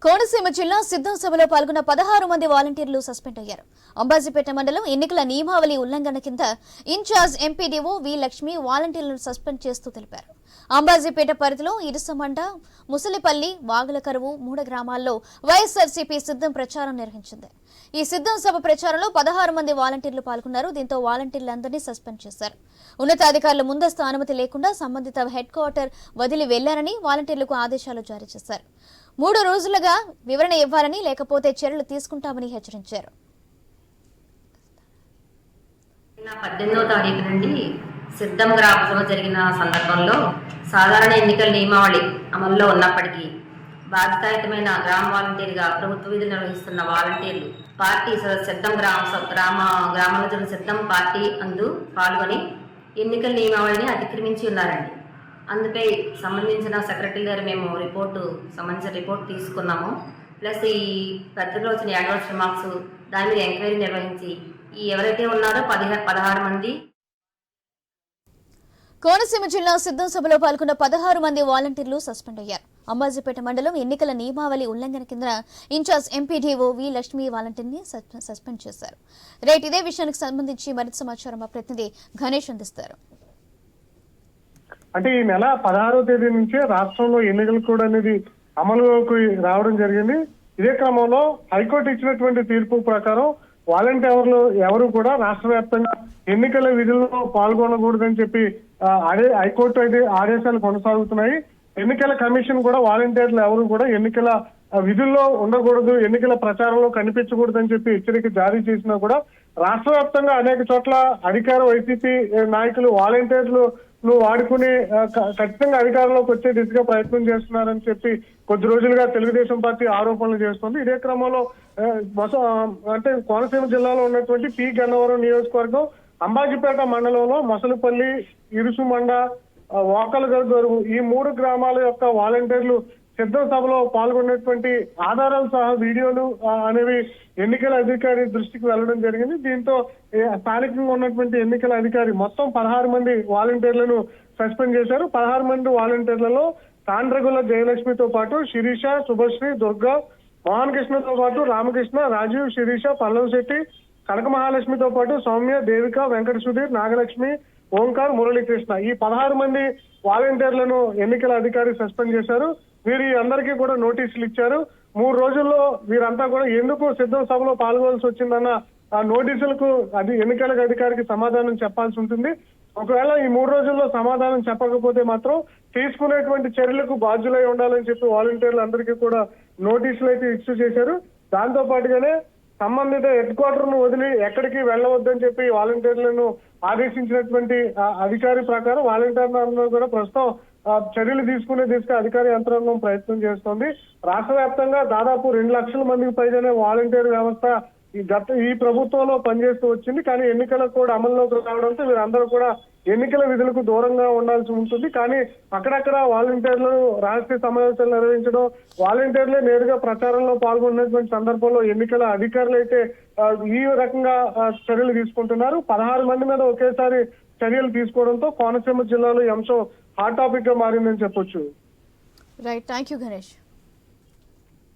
కోనసీమ జిల్లా సిద్ధం సభలో పాల్గొన్న 16 మంది వాలంటీర్లు సస్పెండ్ అయ్యారు. అంబాజీపేట మండలం ఎన్నికల నియమావళి ఉల్లంఘన కింద ఇన్ఛార్జ్ ఎంపీడీఓ వి లక్ష్మి వాలంటీర్లను సస్పెండ్ చేస్తూ తెలిపారు. అంబాజీపేట పరిధిలో ఇరుసమండ, ముసలిపల్లి, వాగులకరువు 3 గ్రామాల్లో వైఎస్ఆర్సీపీ సిద్ధం ప్రచారం నిర్వహించింది. ఈ సిద్ధం సభ ప్రచారంలో 16 మంది వాలంటీర్లు పాల్గొన్నారు. దీంతో వాలంటీర్లందరినీ సస్పెండ్ చేశారు. ఉన్నతాధికారులు ముందస్తు అనుమతి లేకుండా సంబంధిత హెడ్ క్వార్టర్ వదిలి వెళ్లారని వాలంటీర్లకు ఆదేశాలు జారీ చేశారు. 3 రోజులుగా వివరణ ఇవ్వాలని, లేకపోతే చర్యలు తీసుకుంటామని హెచ్చరించారు. 18వ తారీఖు నుండి సిద్ధం గ్రామ సభ జరిగిన సందర్భంలో సాధారణ ఎన్నికల నియమావళి అమల్లో ఉన్నప్పటికీ బాధ్యతాయుతమైన గ్రామ వాలంటీర్గా ప్రభుత్వ విధులు నిర్వహిస్తున్న వాలంటీర్లు పార్టీ సిద్ధం గ్రామంలో జరిగిన సిద్ధం పార్టీ అందు పాల్గొని ఎన్నికల నియమావళిని అతిక్రమించి ఉన్నారండి. అందుపై సంబంధించిన సెక్రటరీ గారు మేము సంబంధించిన రిపోర్ట్ తీసుకున్నాము. ప్లస్ ఈ పత్రికలో వచ్చిన అడ్వాన్స్ రిమార్క్స్ దాని మీద ఎంక్వైరీ నిర్వహించి ఎవరైతే ఉన్నారో 16 మంది. కోనసీమ జిల్లా సిద్ధం సభలో పాల్గొన్న 16 మంది వాలంటీర్లు సస్పెండ్ అయ్యారు. అంబాజీపేట మండలం ఎన్నికల నియమావళి ఉల్లంఘన కింద ఇన్ఛార్జ్ ఎంపీడీఓ వి లక్ష్మి వాలంటీర్ని సస్పెండ్ చేశారు. ఇదే విషయానికి సంబంధించి మరింత సమాచారం మా ప్రతినిధి గణేష్ అందిస్తారు. అంటే ఈ నెల 16వ తేదీ నుంచే రాష్ట్రంలో ఎన్నికలు కూడా అనేది అమలులోకి రావడం జరిగింది. ఇదే క్రమంలో హైకోర్టు ఇచ్చినటువంటి తీర్పు ప్రకారం వాలంటీర్లు ఎవరు కూడా రాష్ట్ర వ్యాప్తంగా ఎన్నికల విధుల్లో పాల్గొనకూడదని చెప్పి హైకోర్టు అయితే ఆదేశాలు కొనసాగుతున్నాయి. ఎన్నికల కమిషన్ కూడా వాలంటీర్లు ఎవరు కూడా ఎన్నికల విధుల్లో ఉండకూడదు, ఎన్నికల ప్రచారంలో కనిపించకూడదని చెప్పి హెచ్చరిక జారీ చేసినా కూడా రాష్ట్ర వ్యాప్తంగా అనేక చోట్ల అధికార వైసీపీ నాయకులు వాలంటీర్లు వాడుకుని ఖచ్చితంగా అధికారంలోకి వచ్చే దిశగా ప్రయత్నం చేస్తున్నారని చెప్పి కొద్ది రోజులుగా తెలుగుదేశం పార్టీ ఆరోపణలు చేస్తుంది. ఇదే క్రమంలో అంటే కోనసీమ జిల్లాలో ఉన్నటువంటి పి గన్నవరం నియోజకవర్గం అంబాజీపేట మండలంలో మొసలిపల్లి, ఇరుసుమండ, వాకలగరువు ఈ 3 గ్రామాల యొక్క వాలంటీర్లు సిద్ధం సభలో పాల్గొన్నటువంటి ఆధారాలు సహా వీడియోలు అనేవి ఎన్నికల అధికారి దృష్టికి వెళ్లడం జరిగింది. దీంతో స్థానికంగా ఉన్నటువంటి ఎన్నికల అధికారి మొత్తం 16 మంది వాలంటీర్లను సస్పెండ్ చేశారు. 16 మంది వాలంటీర్లలో తాండ్రగుల జయలక్ష్మితో పాటు శిరీష, శుభశ్రీ, దుర్గా, మోహన్ కృష్ణతో పాటు రామకృష్ణ, రాజీవ్, శిరీష, పల్లవ్ శెట్టి, కనక మహాలక్ష్మితో పాటు సౌమ్య, దేవిక, వెంకట సుధీర్, నాగలక్ష్మి, ఓంకార్, మురళీకృష్ణ ఈ 16 మంది వాలంటీర్లను ఎన్నికల అధికారి సస్పెండ్ చేశారు. వీరి అందరికీ కూడా నోటీసులు ఇచ్చారు. 3 రోజుల్లో వీరంతా కూడా ఎందుకు సిద్ధం సభలో పాల్గొనాల్సి వచ్చిందన్న ఆ నోటీసులకు ఎన్నికల అధికారికి సమాధానం చెప్పాల్సి ఉంటుంది. ఒకవేళ ఈ 3 రోజుల్లో సమాధానం చెప్పకపోతే మాత్రం తీసుకునేటువంటి చర్యలకు బాధ్యులై ఉండాలని చెప్పి వాలంటీర్లు అందరికీ కూడా నోటీసులు అయితే ఇష్యూ చేశారు. దాంతో పాటుగానే సంబంధిత హెడ్ క్వార్టర్ ను వదిలి ఎక్కడికి వెళ్ళవద్దని చెప్పి వాలంటీర్లను ఆదేశించినటువంటి అధికారి ప్రకారం వాలంటీర్లందరూ కూడా ప్రస్తుతం చర్యలు తీసుకునే దిశగా అధికార యంత్రాంగం ప్రయత్నం చేస్తోంది. రాష్ట్ర వ్యాప్తంగా దాదాపు 2 లక్షల మందికి పైగానే వాలంటీర్ వ్యవస్థ ఈ ప్రభుత్వంలో పనిచేస్తూ వచ్చింది. కానీ ఎన్నికల కోడ్ అమల్లోకి రావడంతో వీరందరూ కూడా ఎన్నికల విధులకు దూరంగా ఉండాల్సి ఉంటుంది. కానీ అక్కడక్కడ వాలంటీర్లు రహస్య సమావేశాలు నిర్వహించడం, వాలంటీర్లే నేరుగా ప్రచారంలో పాల్గొన్నటువంటి సందర్భంలో ఎన్నికల అధికారులు అయితే ఈ రకంగా చర్యలు తీసుకుంటున్నారు. 16 మంది మీద ఒకేసారి చర్యలు తీసుకోవడంతో కోనసీమ జిల్లాలో ఈ అంశం హాట్ టాపిక్ గా మారిందని చెప్పొచ్చు. Right, thank you Ganesh.